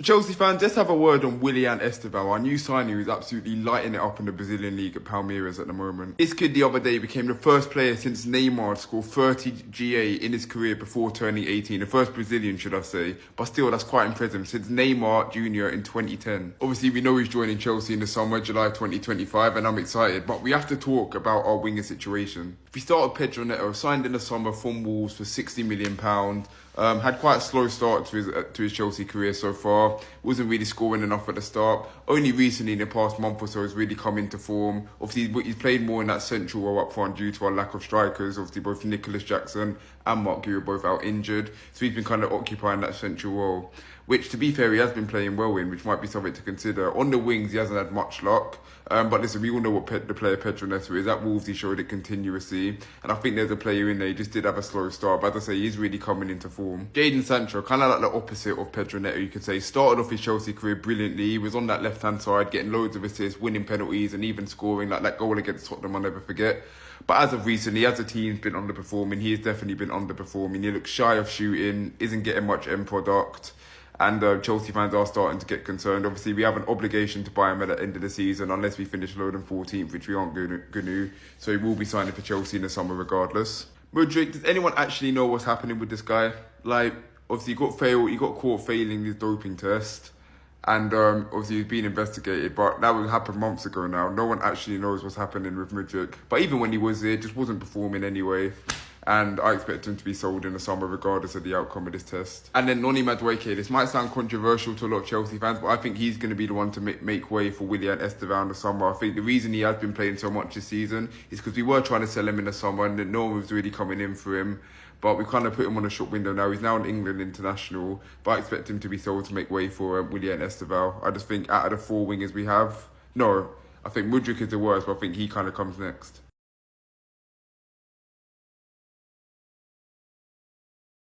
Chelsea fans, let's have a word on Willian Estevao, our new signing who's absolutely lighting it up in the Brazilian league at Palmeiras at the moment. This kid the other day became the first player since Neymar to score 30 GA in his career before turning 18. The first Brazilian, should I say. But still, that's quite impressive, since Neymar Jr. in 2010. Obviously, we know he's joining Chelsea in the summer, July 2025, and I'm excited. But we have to talk about our winger situation. If we start with Pedro Neto, signed in the summer from Wolves for £60 million. Had quite a slow start to his Chelsea career so far. Wasn't really scoring enough at the start. Only recently in the past month or so has really come into form. Obviously, he's played more in that central role up front due to our lack of strikers. Obviously, both Nicholas Jackson and Mark Gu are both out injured. So he's been kind of occupying that central role, which, to be fair, he has been playing well in, which might be something to consider. On the wings, he hasn't had much luck. But listen, we all know what the player Pedro Neto is. At Wolves, he showed it continuously. And I think there's a player in there, he just did have a slow start. But as I say, he's really coming into form. Jadon Sancho, kind of like the opposite of Pedro Neto, you could say. Started off his Chelsea career brilliantly. He was on that left-hand side, getting loads of assists, winning penalties, and even scoring. Like that goal against Tottenham, I'll never forget. But as of recently, as a team's been underperforming, he has definitely been underperforming. He looks shy of shooting, isn't getting much end product. And Chelsea fans are starting to get concerned. Obviously, we have an obligation to buy him at the end of the season unless we finish lower than 14th, which we aren't going to. So he will be signing for Chelsea in the summer regardless. Mudryk, does anyone actually know what's happening with this guy? Like, obviously, he got caught failing his doping test. And obviously, he's been investigated. But that happened months ago now. No one actually knows what's happening with Mudryk. But even when he was there, just wasn't performing anyway. And I expect him to be sold in the summer regardless of the outcome of this test. And then Noni Madueke. This might sound controversial to a lot of Chelsea fans, but I think he's going to be the one to make way for Willian Estevao in the summer. I think the reason he has been playing so much this season is because we were trying to sell him in the summer and no one was really coming in for him. But we kind of put him on a short window now. He's now an England international, but I expect him to be sold to make way for Willian Estevao. I just think out of the four wingers we have, I think Mudryk is the worst, but I think he kind of comes next.